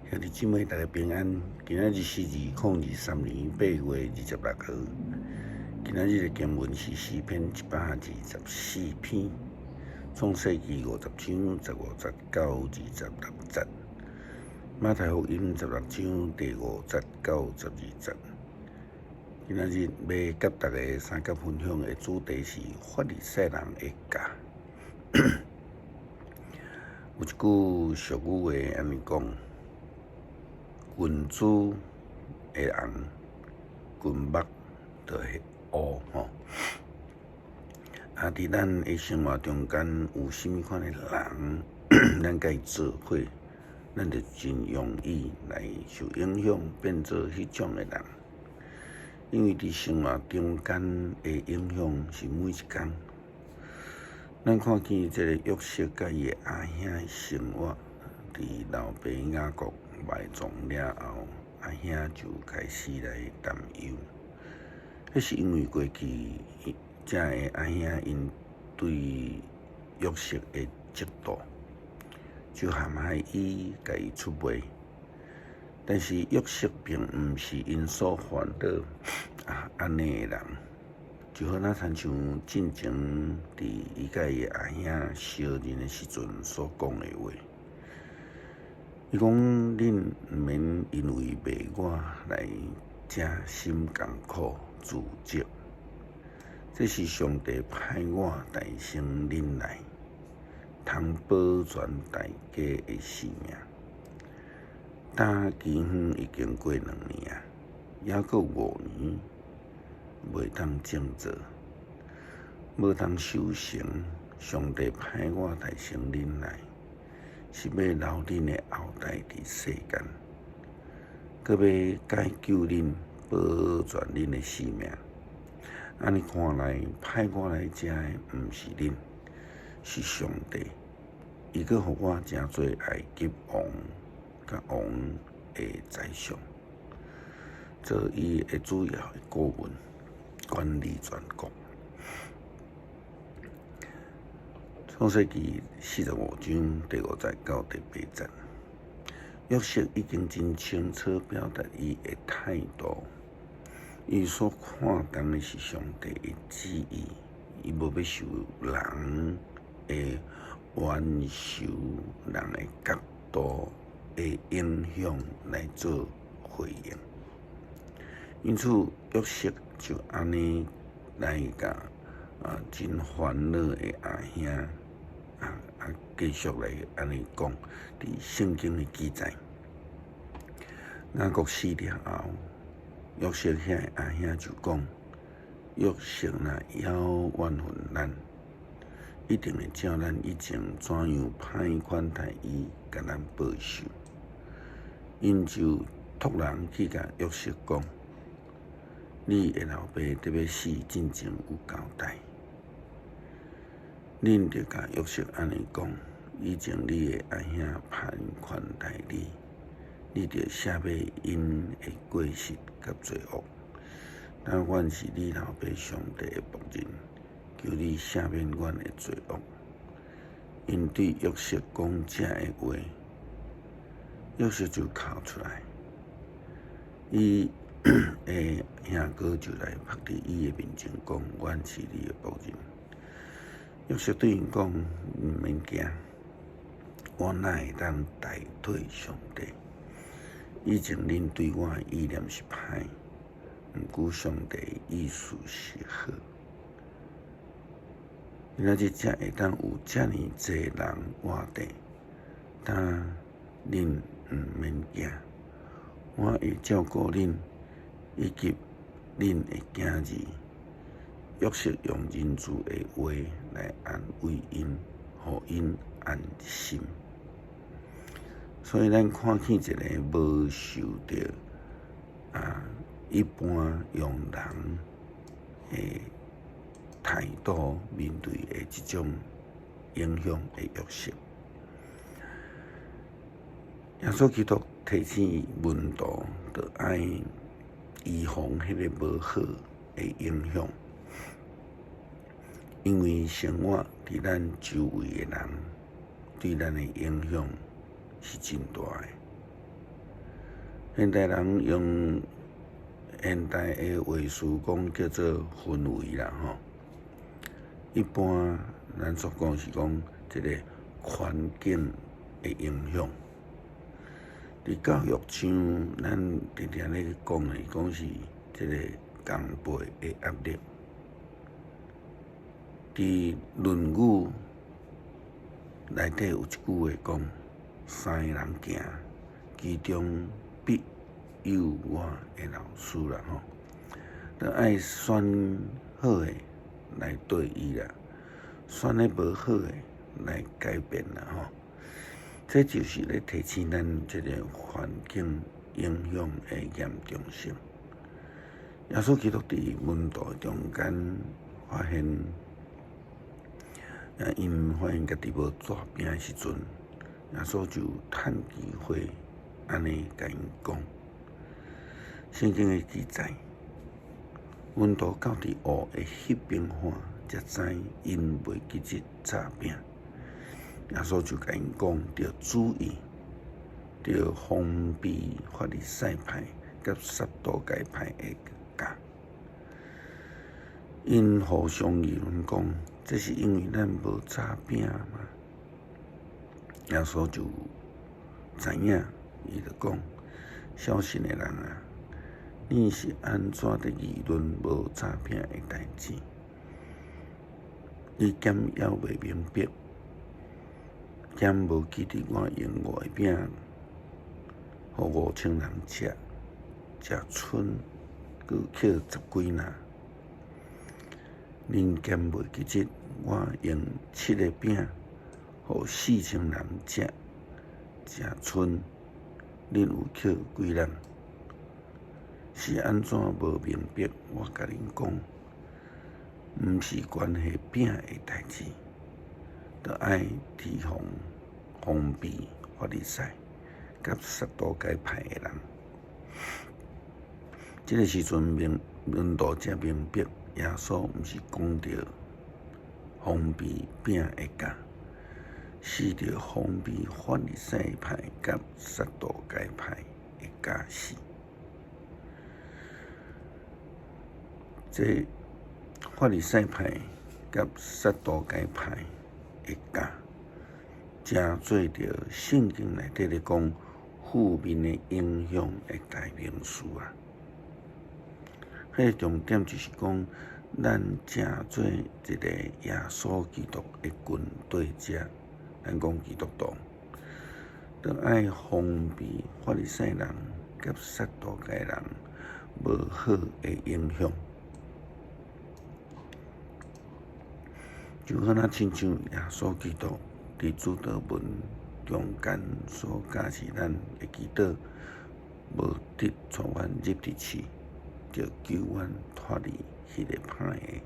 兄弟姊妹，大家平安。今仔日是2023年8月26号。今仔日的经文是诗篇124篇，创世纪50章15、19、26节，马太福音16章第5节到12节。今仔日要甲大家三角分享的主题是法利赛人的教。有一句俗语话安尼讲：君子的红，君目就会乌吼。伫咱的生活中间，有甚物款的人，咱甲伊做伙，咱就真容易来受影响，变做迄种的人。因为伫生活中间的影响是每一天。咱看见这个约瑟甲伊的阿兄的生活，伫老爸雅各埋葬了后，阿兄就开始来担忧。迄是因为过去这个阿兄因对约瑟的嫉妒，就陷害伊甲伊出卖。但是约瑟并毋是因所犯的安尼的人。就好，亲像进前伫伊甲伊阿兄相认的时阵所讲的话，伊讲：恁毋免因为卖我来这心艰苦自责，这是上帝派我代成恁来，通保全大家的性命。打期远已经过2年啊，还阁5年。袂当正做，无当修成。上帝派我代成恁来，是要留恁的后代伫世间，搁要解救恁，保全恁的性命。安尼看来，派我来遮的毋是恁，是上帝。伊搁互我真侪埃及王甲王的宰相，做伊的主要的顾问。管理全国。创世纪45章第5节到第8节，约瑟已经真清楚表达伊的态度。伊所看重的是上帝的旨意，伊无要受人的冤仇、人的角度的影响来做回应。因此，约瑟就安尼来甲真烦恼的阿兄继续来安尼讲，伫圣经的记载，雅各死了后，约瑟遐的阿兄就讲：约瑟若还怨恨咱，一定会照咱以前怎样歹款待伊，甲咱报仇。因就托人去甲约瑟讲。你的老爸伫要死之前有交代，恁着甲约瑟安尼讲：以前你的阿兄歹款待你，你着赦免因的过失甲罪恶。但阮是你老爸上帝的仆人，求你赦免阮的罪恶。因对约瑟讲这的话，约瑟就哭出来。伊兄哥就来拍伫伊的面前讲：阮是你的仆人。约瑟对因讲：毋免惊，我哪会当代替上帝？以前恁对我的意念是歹，毋过上帝的意思是好。今仔日才会当有遮尔济人活地，但恁毋免惊，我会照顾恁。以及恁的囝儿，约瑟用人子的话来安慰因，互因安心。所以，咱看见一个无受到一般用人的态度面对的这种影响的约瑟，耶稣基督提醒门徒，着爱预防迄个无好的影响，因为生活伫咱周围的人对咱的影响是真大的。现代人用现代的话术讲叫做氛围啦吼。一般咱所讲是讲一个环境的影响。伫教育上，咱常常咧讲的，讲是这个同辈的压力。伫论语内底有一句话讲：三个人行，其中必有我的老师啦吼。咱爱选好的来对伊啦，选咧无好的来改变啦吼。这就是咧提醒咱这个环境影响的严重性。耶稣基督伫门徒中间发现，因发现家己无抓饼的时阵，耶稣就趁机会安尼甲因讲。圣经的记载，门徒到伫湖的迄边看，才知因袂记即炸饼。耶稣就甲因讲，着注意，着封闭法利赛派甲撒都该派的教。因互相议论讲，这是因为咱无炸饼嘛。耶稣就知影，伊就讲，小心的人啊，你是安怎的议论无炸饼的代志？你减要袂明白？减无记得我用我的饼，互5000人食，食剩佫捡10几呐。恁减袂记得我用7个饼，互4000人食，食剩恁有捡几人？是安怎无明白？我甲恁讲，毋是关系饼的代志。就爱提防封闭法利赛甲撒都该派的人。这个时阵，门徒才明白，耶稣毋是讲着封闭饼的教，是着封闭法利赛派甲撒都该派的教士。这法利赛派甲撒都该派会教，正做着圣经内底咧讲负面的影响的代名词啊。迄个重点就是讲，咱正做一个耶稣基督的军队者，咱讲基督徒，都爱封闭法利赛人甲撒都该人无好的影响。就好那亲像耶稣基督伫主祷文中间所教示咱的祈祷，无得带阮入地去，就救阮脱离迄个歹的。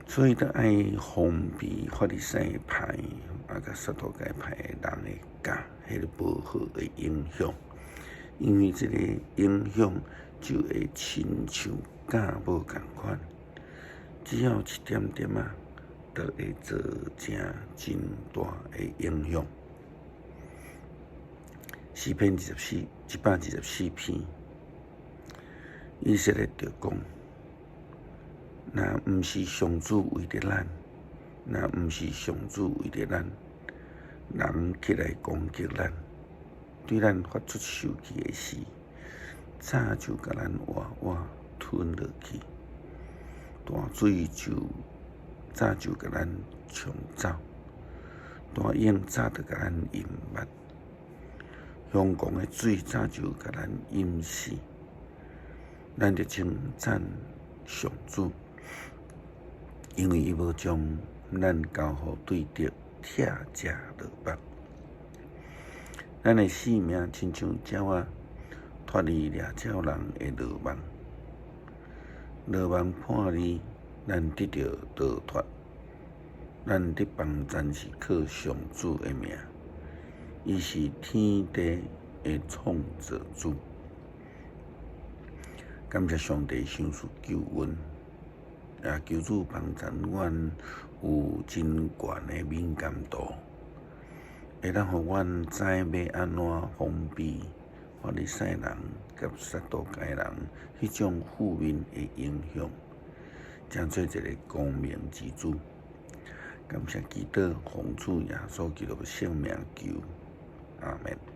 所以，咱爱封闭法利赛派甲撒都该派的人的教，迄个无好的影响，因为这个影响就会亲像教无共款。只要一点点啊，就会造成真大的影响。诗篇124篇，以色列就讲：若毋是上主为着咱，若毋是上主为着咱，人起来攻击咱，对咱发出受气的事，早就甲咱活活吞落去。大水早就甲咱冲走，大鹰早就甲咱淹没，凶狂的水早就甲咱淹死。咱着称赞上主，因为伊无将咱交互对敌拆食落腹。咱的性命亲像鸟仔脱离掠鸟人的罗网。罗网破离，咱得到逃脱。咱得帮暂是靠上主的名，伊是天地的创造主。感谢上帝赏赐救恩，也求主帮助阮有真悬的敏感度，会当互阮知要安怎防备法利赛人甲撒都该人迄种负面的影响，将做一个光明之子。感谢基督奉主耶稣基督的圣名求，阿门。